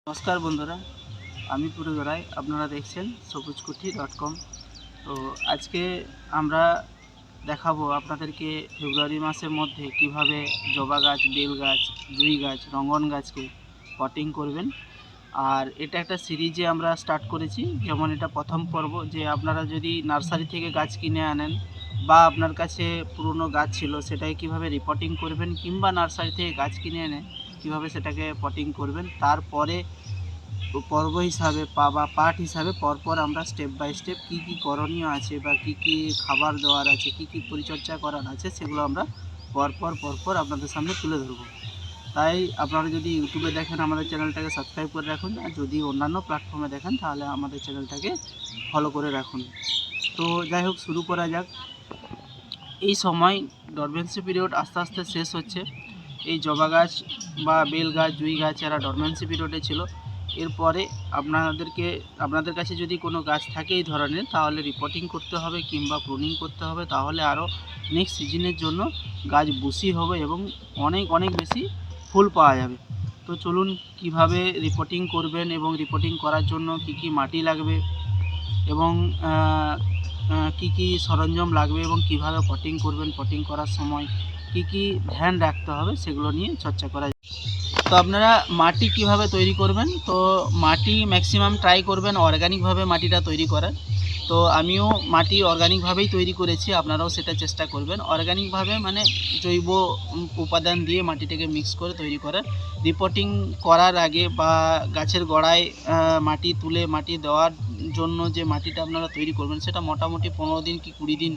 নমস্কার বন্ধুরা, আমি পুরুষ রায়। আপনারা দেখছেন সবুজকুঠি.com। তো আজকে আমরা দেখাবো আপনাদেরকে ফেব্রুয়ারি মাসের মধ্যে কিভাবে জবা গাছ, বেল গাছ, জুঁই গাছ, রঙ্গন গাছকে পটিং করবেন। আর এটা একটা সিরিজে আমরা স্টার্ট করেছি। যেমন এটা প্রথম পর্ব, যে আপনারা যদি নার্সারি থেকে গাছ কিনে আনেন বা আপনার কাছে পুরনো গাছ ছিল সেটাকে কিভাবে রিপোর্টিং করবেন, কিংবা নার্সারি থেকে গাছ কিনে এনে কিভাবে সেটাকে পটিং করবেন, তারপরে পর্ব হিসাবে বা পার্ট হিসাবে পরপর আমরা স্টেপ বাই স্টেপ কী কী করণীয় আছে বা কী কী খাবার দেওয়ার আছে, কী কী পরিচর্যা করার আছে, সেগুলো আমরা পরপর আপনাদের সামনে তুলে ধরবো। তাই আপনারা যদি ইউটিউবে দেখেন আমাদের চ্যানেলটাকে সাবস্ক্রাইব করে রাখুন, আর যদি অন্যান্য প্ল্যাটফর্মে দেখেন তাহলে আমাদের চ্যানেলটাকে ফলো করে রাখুন। তো যাই হোক, শুরু করা যাক। এই সময় ডরমেন্সি পিরিয়ড আস্তে আস্তে শেষ হচ্ছে। এই জবা গাছ বা বেল গাছ, জুঁই গাছ এরা ডরমেন্সি পিরিয়ডে ছিল। এরপরে আপনাদের কাছে যদি কোনো গাছ থাকে এই ধরনের, তাহলে রিপোর্টিং করতে হবে কিংবা প্রুনিং করতে হবে, তাহলে আরও নেক্সট সিজনের জন্য গাছ বুশি হবে এবং অনেক বেশি ফুল পাওয়া যাবে। তো চলুন কিভাবে রিপোর্টিং করবেন এবং রিপোর্টিং করার জন্য কি কি মাটি লাগবে এবং কি কি সরঞ্জাম লাগবে এবং কিভাবে পটিং করবেন, পটিং করার সময় কি কি ধ্যান রাখতে হবে, সেগুলো নিয়ে চর্চা করা। তো আপনারা মাটি কিভাবে তৈরি করবেন, তো মাটি ম্যাক্সিমাম ট্রাই করবেন অর্গানিকভাবে মাটিটা তৈরি করার। তো আমিও মাটি অর্গানিকভাবেই তৈরি করেছি, আপনারাও সেটা চেষ্টা করবেন অর্গানিকভাবে, মানে জৈব উপাদান দিয়ে মাটিটাকে মিক্স করে তৈরি করার। রিপোর্টিং করার আগে বা গাছের গোড়ায় মাটি তুলে মাটি দেওয়ার জন্য যে মাটিটা আপনারা তৈরি করবেন, সেটা মোটামুটি 15 দিন কি 20 দিন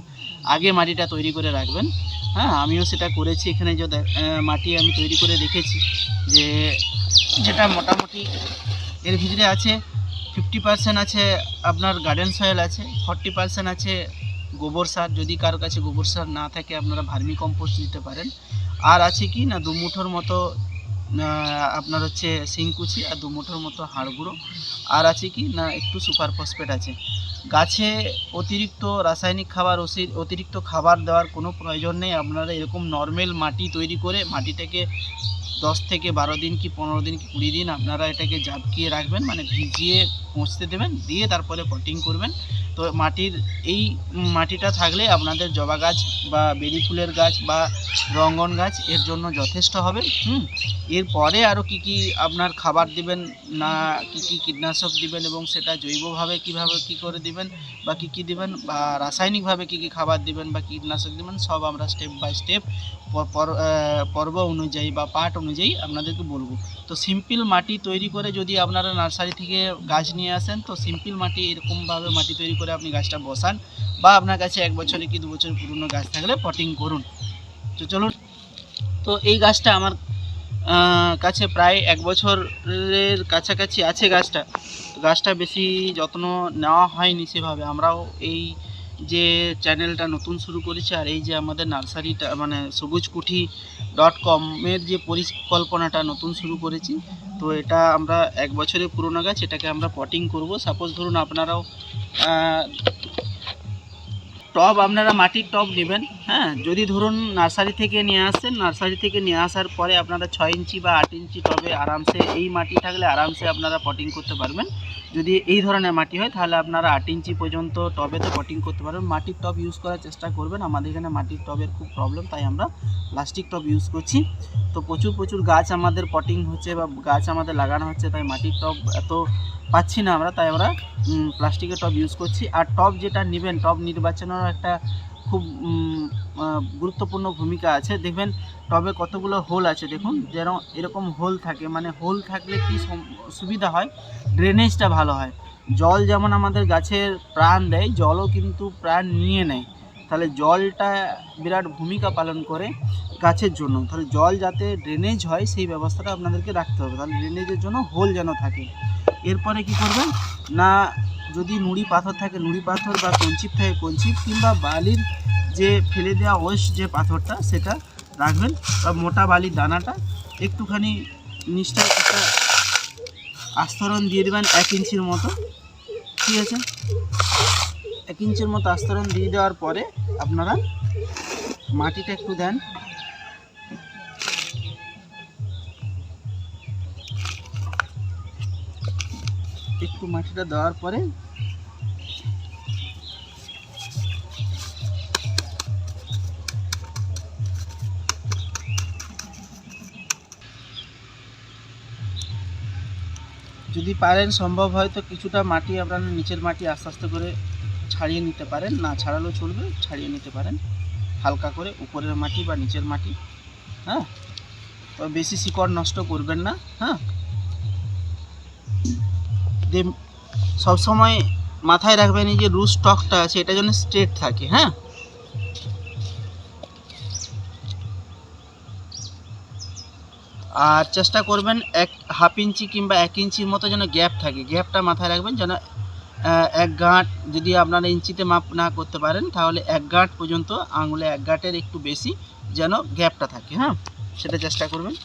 আগে মাটিটা তৈরি করে রাখবেন। হ্যাঁ, আমিও সেটা করেছি। এখানে যে মাটি আমি তৈরি করে রেখেছি, যেটা মোটামুটি এর ভিতরে আছে 50% আছে আপনার গার্ডেন সয়েল আছে, 40% আছে গোবর সার। যদি কারো কাছে গোবর সার না থাকে আপনারা ভার্মি কম্পোস্ট দিতে পারেন। আর আছে কি না 2 মুঠোর মতো আপনার হচ্ছে শিংকুচি, আর 2 মুঠোর মতো হাড় গুঁড়ো। আর আছে কি না একটু সুপার ফসফেট আছে। গাছে অতিরিক্ত রাসায়নিক খাবার, অতিরিক্ত খাবার দেওয়ার কোনো প্রয়োজন নেই। আপনারা এরকম নর্মাল মাটি তৈরি করে মাটিটাকে 10 থেকে 12 দিন কি 15 দিন কি 20 দিন আপনারা এটাকে জাবকিয়ে রাখবেন, মানে ভিজিয়ে পচতে দেবেন, দিয়ে তারপরে পটিং করবেন। তো এই মাটিটা থাকলে আপনাদের জবা গাছ বা বেলি ফুলের গাছ বা রঙ্গন গাছ এর জন্য যথেষ্ট হবে। এরপরে আরও কি কি আপনার খাবার দিবেন, না কি কি কীটনাশক দিবেন এবং সেটা জৈবভাবে কিভাবে কি করে দিবেন, বা কি কি দিবেন, বা রাসায়নিকভাবে কি কি খাবার দিবেন বা কীটনাশক দিবেন, সব আমরা স্টেপ বাই স্টেপ পর্ব অনুযায়ী বা পার্ট অনুযায়ী আপনাদেরকে বলবো। তো সিম্পল মাটি তৈরি করে যদি আপনারা নার্সারি থেকে গাছ নিয়ে আসেন, তো সিম্পল মাটি এরকমভাবে মাটি তৈরি করে আপনি গাছটা বসান, বা আপনার কাছে 1 বছরে কি 2 বছর পুরনো গাছ থাকলে পটিং করুন। তো চলুন, তো এই গাছটা আমার কাছে প্রায় 1 বছরের কাছাকাছি আছে গাছটা বেশি যত্ন নেওয়া হয়নি সেভাবে। আমরাও এই যে চ্যানেলটা নতুন শুরু করেছি, আর এই যে আমাদের নার্সারিটা মানে সবুজকুঠি.com এর যে পরিকল্পনাটা নতুন শুরু করেছি, তো এটা আমরা 1 বছরের পুরনো গাছ, এটাকে আমরা পটিং করব। সাপোজ ধরুন আপনারাও টব, আপনারা মাটির টব নেবেন। হ্যাঁ, যদি ধরুন নার্সারি থেকে নিয়ে আসছেন, নার্সারি থেকে নিয়ে আসার পরে আপনারা 6 ইঞ্চি বা 8 ইঞ্চি টবে আরামসে, এই মাটি থাকলে আরামসে আপনারা পটিং করতে পারবেন। যদি এই ধরনের মাটি হয় তাহলে আপনারা 8 ইঞ্চি পর্যন্ত টবেতে পটিং করতে পারবেন। মাটির টব ইউজ করার চেষ্টা করবেন। আমাদের এখানে মাটির টবের খুব প্রবলেম, তাই আমরা প্লাস্টিক টব ইউজ করছি। তো প্রচুর গাছ আমাদের পটিং হচ্ছে বা গাছ আমাদের লাগানো হচ্ছে, তাই মাটির টব এত পাচ্ছি না আমরা, তাই আমরা প্লাস্টিকের টব ইউজ করছি। আর টব যেটা নেবেন, টব নির্বাচনেরও একটা খুব গুরুত্বপূর্ণ ভূমিকা আছে। দেখবেন টবে কতগুলো হোল আছে, দেখুন যেন এরকম হোল থাকে, মানে হোল থাকলে কি সুবিধা হয়, ড্রেনেজটা ভালো হয়। জল যেমন আমাদের গাছের প্রাণ দেয়, জলও কিন্তু প্রাণ নিয়ে নেয়। তাহলে জলটা বিরাট ভূমিকা পালন করে গাছের জন্য। তাহলে জল যাতে ড্রেনেজ হয় সেই ব্যবস্থাটা আপনাদেরকে রাখতে হবে। তাহলে ড্রেনেজের জন্য হোল যেন থাকে। এরপরে কি করবেন না, যদি নুড়ি পাথর থাকে নুড়ি পাথর, বা কঞ্চিপ থাকে কঞ্চিপ, কিংবা বালির যে ফেলে দেওয়া ওয়েস্ট যে পাথরটা সেটা রাখবেন, বা মোটা বালির দানাটা একটুখানি নিচটা একটা আস্তরণ দিয়ে দেবেন 1 ইঞ্চির মতো। ঠিক আছে, 1 ইঞ্চির মতো আস্তরণ দিয়ে দেওয়ার পরে আপনারা মাটিটা একটু দেন। একটু মাটিটা দেওয়ার পরে যদি পারেন, সম্ভব হয় তো কিছুটা মাটি আপনারা নিচের মাটি আস্তে আস্তে করে ছাড়িয়ে নিতে পারেন, না ছাড়ালেও চলবে, ছাড়িয়ে নিতে পারেন হালকা করে উপরের মাটি বা নিচের মাটি। হ্যাঁ, তো বেশি শিকড় নষ্ট করবেন না। হ্যাঁ, দিয়ে সবসময় মাথায় রাখবেন এই যে রুট স্টকটা আছে এটা যেন স্ট্রেট থাকে। হ্যাঁ, আর চেষ্টা করবেন হাফ ইঞ্চি কিংবা 1 ইঞ্চির মতো যেন গ্যাপ থাকে, গ্যাপটা মাথায় রাখবেন যেন 1 গাঁট, যদি আপনারা ইঞ্চিতে মাপ না করতে পারেন তাহলে 1 গাঁট পর্যন্ত, আঙুলে 1 গাঁটের একটু বেশি যেন গ্যাপটা থাকে। হ্যাঁ, সেটা চেষ্টা করবেন।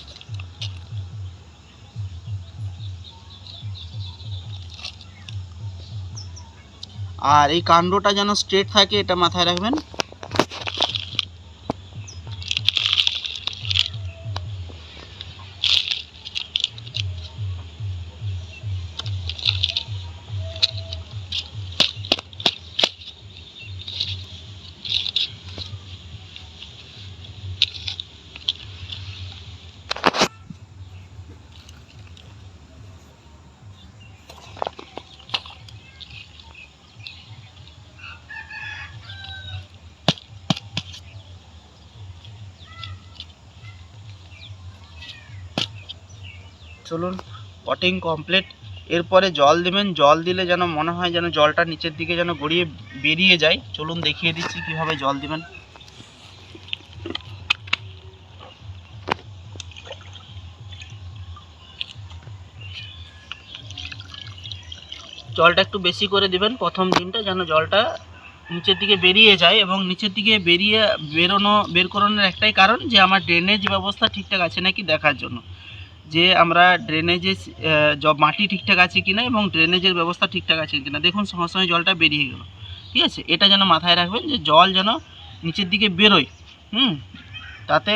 আর এই কাণ্ডটা যেন স্ট্রেট থাকে এটা মাথায় রাখবেন। চলুন, পটিং কমপ্লিট। এরপরে জল দেবেন, জল দিলে যেন মনে হয় যেন জলটা নিচের দিকে যেন গড়িয়ে বেরিয়ে যায়। চলুন দেখিয়ে দিচ্ছি কিভাবে জল দিবেন। জলটা একটু বেশি করে দিবেন প্রথম দিনটা, যেন জলটা নিচের দিকে বেরিয়ে যায়। এবং নিচের দিকে বের করানোর একটাই কারণ যে আমার ড্রেনেজ ব্যবস্থা ঠিকঠাক আছে নাকি দেখার জন্য, যে আমরা ড্রেনেজে মাটি ঠিকঠাক আছে কিনা এবং ড্রেনেজের ব্যবস্থা ঠিকঠাক আছে কিনা। দেখুন সময় জলটা বেরিয়ে গেল। ঠিক আছে, এটা যেন মাথায় রাখবেন যে জল যেন নিচের দিকে বেরোয়। তাতে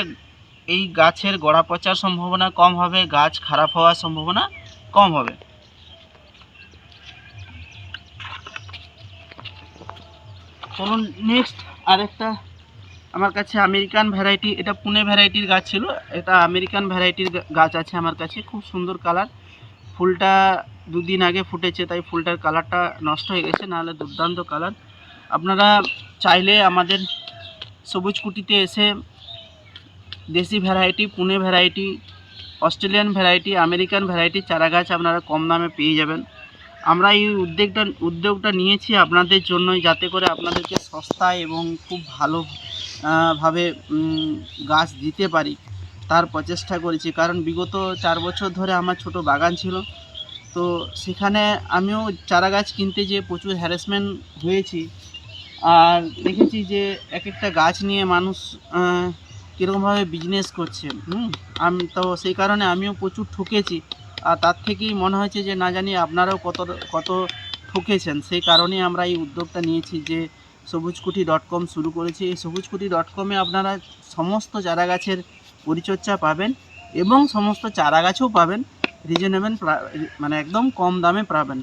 এই গাছের গোড়া পচার সম্ভাবনা কম হবে, গাছ খারাপ হওয়ার সম্ভাবনা কম হবে। চলুন নেক্সট আরেকটা আমার কাছে আমেরিকান ভ্যারাইটি, এটা পুনে ভ্যারাইটির গাছ ছিল, এটা আমেরিকান ভ্যারাইটির গাছ আছে আমার কাছে। খুব সুন্দর কালার, ফুলটা 2 দিন আগে ফুটেছে তাই ফুলটার কালারটা নষ্ট হয়ে গেছে, নাহলে দুর্দান্ত কালার। আপনারা চাইলে আমাদের সবুজ কুটিতে এসে দেশি variety, Pune variety, Australian variety, American variety চারা গাছ আপনারা কম দামে পেয়ে যাবেন। আমরা এই উদ্যোগটা নিয়েছি আপনাদের জন্যই, যাতে করে আপনাদেরকে সস্তায় এবং খুব ভালো ভাবে গাছ দিতে পারি, তার প্রচেষ্টা করেছি। কারণ বিগত 4 বছর ধরে আমার ছোট বাগান ছিল, তো সেখানে আমিও চারা গাছ কিনতে যেয়ে প্রচুর হ্যারাসমেন্ট হয়েছি। আর দেখেছি যে এক একটা গাছ নিয়ে মানুষ কীরকমভাবে বিজনেস করছে। তো সেই কারণে আমিও প্রচুর ঠকেছি। আর তার থেকেই মনে হয়েছে যে না জানি আপনারাও কত ঠকেছেন। সেই কারণেই আমরা এই উদ্যোগটা নিয়েছি যে সবুজকুঠি.com শুরু করেছি। এই সবুজকুঠি.com-এ আপনারা সমস্ত চারা গাছের পরিচর্যা পাবেন এবং সমস্ত চারা গাছও পাবেন রিজনেবল, মানে একদম কম দামে পাবেন।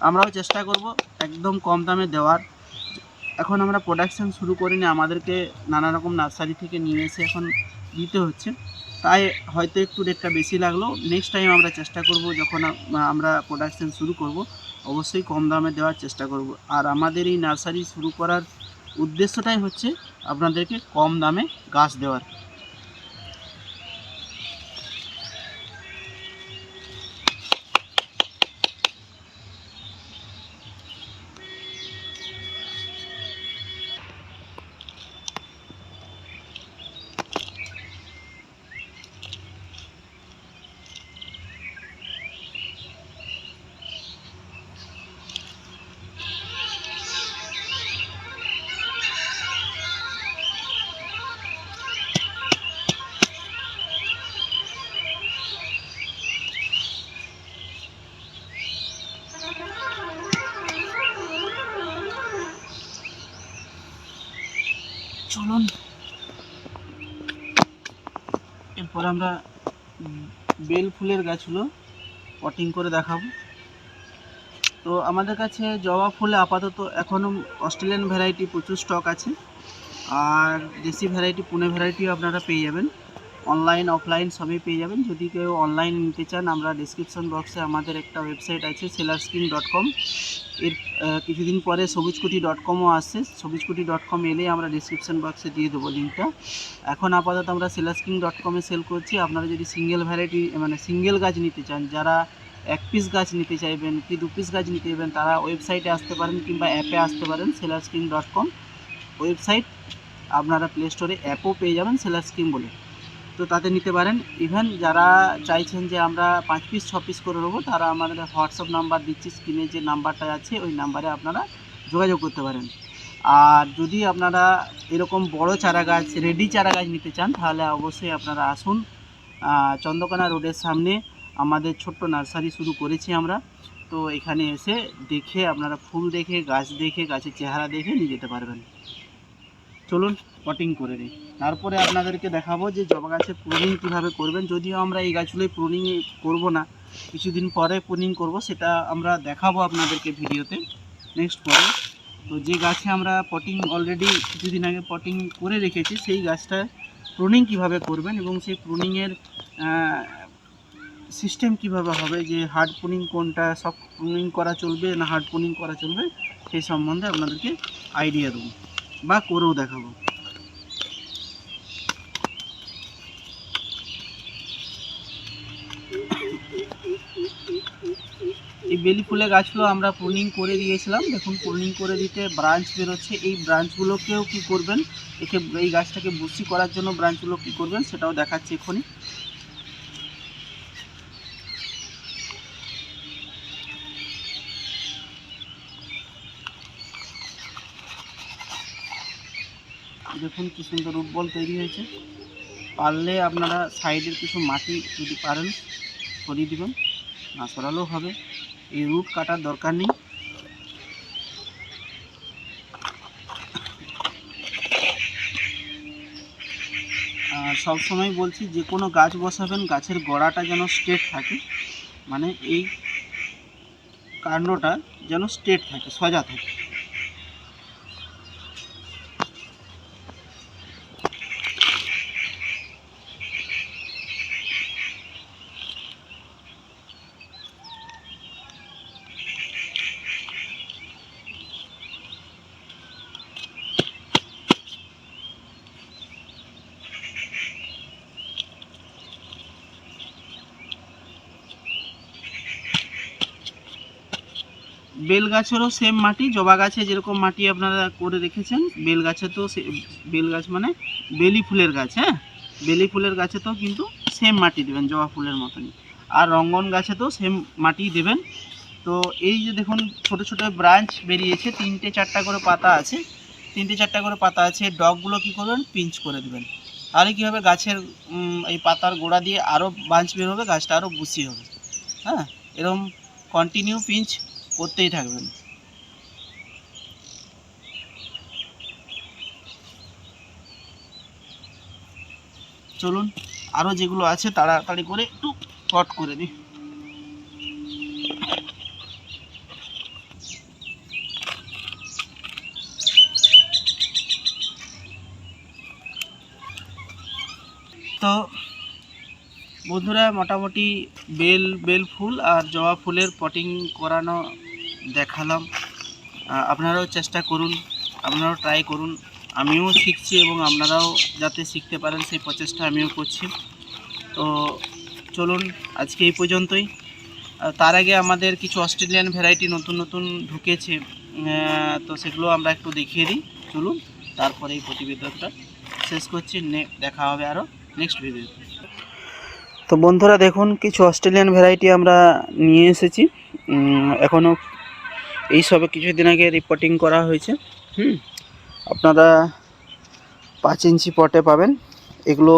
আমরাও চেষ্টা করব একদম কম দামে দেওয়ার। এখন আমরা প্রোডাকশান শুরু করিনি, আমাদেরকে নানা রকম নার্সারি থেকে নিয়ে এসে এখন দিতে হচ্ছে, তাই হয়তো একটু রেটটা বেশি লাগলো। নেক্সট টাইম আমরা চেষ্টা করব যখন আমরা প্রোডাকশান শুরু করব অবশ্যই কম দামে দেওয়ার চেষ্টা করব। আর আমাদের এই নার্সারি শুরু করার উদ্দেশ্যটাই হচ্ছে আপনাদেরকে কম দামে গাছ দেওয়ার। চলুন এরপর আমরা বেল ফুলের গাছগুলো পটিং করে দেখাবো। তো আমাদের কাছে জবা ফুলে আপাতত এখনও অস্ট্রেলিয়ান ভ্যারাইটি প্রচুর স্টক আছে, আর দেশি ভ্যারাইটি পুনে ভ্যারাইটিও আপনারা পেয়ে যাবেন। অনলাইন অফলাইন সবই পেয়ে যাবেন। যদি কেউ অনলাইন নিতে চান, আমরা ডিসক্রিপশন বক্সে আমাদের একটা ওয়েবসাইট আছে sellersking.com। এর কিছুদিন পরে সবুজকুটি.comও আসছে। সবুজকুটি.com এলেই আমরা ডিসক্রিপশন বক্সে দিয়ে দেবো লিঙ্কটা। এখন আপাতত আমরা sellersking.com-এ সেল করছি। আপনারা যদি সিঙ্গেল ভ্যারাইটি মানে সিঙ্গেল গাছ নিতে চান, যারা 1 পিস গাছ নিতে চাইবেন কি 2 পিস গাছ নিতে চাইবেন, তারা ওয়েবসাইটে আসতে পারেন কিংবা অ্যাপে আসতে পারেন। sellersking.com ওয়েবসাইট, আপনারা প্লে স্টোরে অ্যাপও পেয়ে যাবেন সেলার্সকিং বলে, তো তাতে নিতে পারেন। ইভেন যারা চাইছেন যে আমরা 5 পিস 6 পিস করে নেবো, তারা আমাদের হোয়াটসঅ্যাপ নাম্বার দিচ্ছি, স্ক্রিনে যে নাম্বারটা আছে ওই নাম্বারে আপনারা যোগাযোগ করতে পারেন। আর যদি আপনারা এরকম বড় চারা গাছ, রেডি চারা গাছ নিতে চান, তাহলে অবশ্যই আপনারা আসুন। চন্দ্রকোনা রোডের সামনে আমাদের ছোট্ট নার্সারি শুরু করেছি আমরা। তো এখানে এসে দেখে আপনারা ফুল দেখে, গাছ দেখে, গাছের চেহারা দেখে নিয়ে যেতে পারবেন। চলুন পটিং করে নিই, তারপরে আপনাদেরকে দেখাবো যে জবা গাছের প্রুনিং কীভাবে করবেন। যদিও আমরা এই গাছগুলোই প্রুনিং করব না, কিছুদিন পরে প্রুনিং করব, সেটা আমরা দেখাবো আপনাদেরকে ভিডিওতে নেক্সট পরে। তো যে গাছে আমরা পটিং অলরেডি কিছুদিন আগে পটিং করে রেখেছি, সেই গাছটা প্রুনিং কীভাবে করবেন এবং সেই প্রুনিংয়ের সিস্টেম কিভাবে হবে, যে হার্ড প্রুনিং কোনটা, সফট প্রুনিং করা চলবে না হার্ড প্রুনিং করা চলবে, সেই সম্বন্ধে আপনাদেরকে আইডিয়া দেবো বা করেও দেখাবো। এই বেলি ফুলের গাছগুলো আমরা প্রুনিং করে দিয়েছিলাম। দেখুন প্রুনিং করে দিতে ব্রাঞ্চ বেরোচ্ছে। এই ব্রাঞ্চগুলোকেও কী করবেন, এই গাছটাকে বুসি করার জন্য ব্রাঞ্চগুলো কী করবেন সেটাও দেখাচ্ছি এক্ষুনি। দেখুন কি সুন্দর রুট বল তৈরি হয়েছে। পারলে আপনারা সাইডের কিছু মাটি যদি পারেন সরিয়ে দেবেন, না সরালেও হবে, এই রুট কাটার দরকার নেই। আর সবসময় বলছি, যে কোনো গাছ বসাবেন গাছের গোড়াটা যেন স্ট্রেট থাকে, মানে এই কাণ্ডটা যেন স্ট্রেট থাকে, সোজা থাকে। বেল গাছেরও সেম মাটি, জবা গাছে যেরকম মাটি আপনারা করে রেখেছেন, বেল গাছে তো বেল গাছ মানে বেলি ফুলের গাছ, হ্যাঁ, বেলি ফুলের গাছে তো কিন্তু সেম মাটি দেবেন জবা ফুলের মতনই। আর রঙ্গন গাছে তো সেম মাটি দেবেন। তো এই যে দেখুন ছোট ছোট ব্রাঞ্চ বেরিয়েছে, 3-4টা করে পাতা আছে, 3-4টা করে পাতা আছে। ডগগুলো কী করবেন, পিঞ্চ করে দেবেন। তাহলে কী হবে, গাছের এই পাতার গোড়া দিয়ে আরও ব্রাঞ্চ বের হবে, গাছটা আরও বুসি হবে। হ্যাঁ, এরকম কন্টিনিউ পিঞ্চ করতেই থাকবেন। চলুন আরও যেগুলো আছে তাড়াতাড়ি করে একটু কট করে দিই। তো বন্ধুরা মোটামুটি বেল ফুল আর জবা ফুলের পটিং করানো দেখালাম। আপনারাও চেষ্টা করুন, আপনারাও ট্রাই করুন। আমিও শিখছি এবং আপনারাও যাতে শিখতে পারেন সেই প্রচেষ্টা আমিও করছি। তো চলুন আজকে এই পর্যন্তই। তার আগে আমাদের কিছু অস্ট্রেলিয়ান ভ্যারাইটি নতুন নতুন ঢুকেছে, তো সেগুলো আমরা একটু দেখিয়ে দিই। চলুন, তারপরে এই প্রতিবেদনটা শেষ করছি। দেখা হবে আরও নেক্সট ভিডিওতে। তো বন্ধুরা দেখুন কিছু অস্ট্রেলিয়ান ভ্যারাইটি আমরা নিয়ে এসেছি। এখনও এই সবে কিছুদিন আগে রিপোর্টিং করা হয়েছে। আপনারা 5 ইঞ্চি পটে পাবেন এগুলো।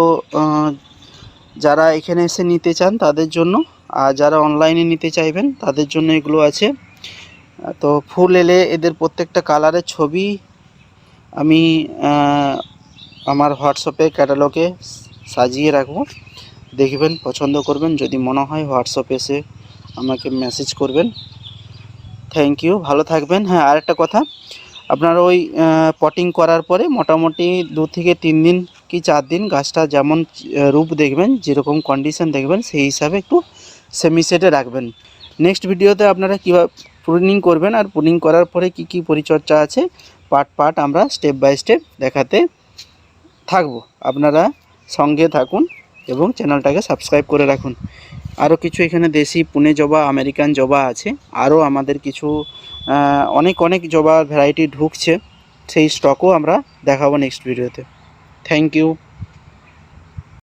যারা এখানে এসে নিতে চান তাদের জন্য, আর যারা অনলাইনে নিতে চাইবেন তাদের জন্য এগুলো আছে। তো ফুল এলে এদের প্রত্যেকটা কালারের ছবি আমি আমার হোয়াটসঅ্যাপে ক্যাটালগে সাজিয়ে রাখবো, দেখবেন, পছন্দ করবেন। যদি মনে হয় হোয়াটসঅ্যাপে এসে আমাকে মেসেজ করবেন। থ্যাংক ইউ, ভালো থাকবেন। হ্যাঁ, আরেকটা কথা, আপনারা ওই পটিং করার পরে মোটামুটি 2 থেকে 3 দিন কি 4 দিন গাছটা যেমন রূপ দেখবেন, যেরকম কন্ডিশন দেখবেন সেই হিসাবে একটু সেমি সেটে রাখবেন। নেক্সট ভিডিওতে আপনারা কীভাবে প্রুনিং করবেন আর প্রুনিং করার পরে কি কি পরিচর্যা আছে পার্ট আমরা স্টেপ বাই স্টেপ দেখাতে থাকবো। আপনারা সঙ্গে থাকুন এবং চ্যানেলটাকে সাবস্ক্রাইব করে রাখুন। আরও কিছু এখানে দেশি পুনে জবা, আমেরিকান জবা আছে, আরও আমাদের কিছু অনেক জবা ভ্যারাইটি ঢুকছে, সেই স্টকও আমরা দেখাবো নেক্সট ভিডিওতে। Thank you.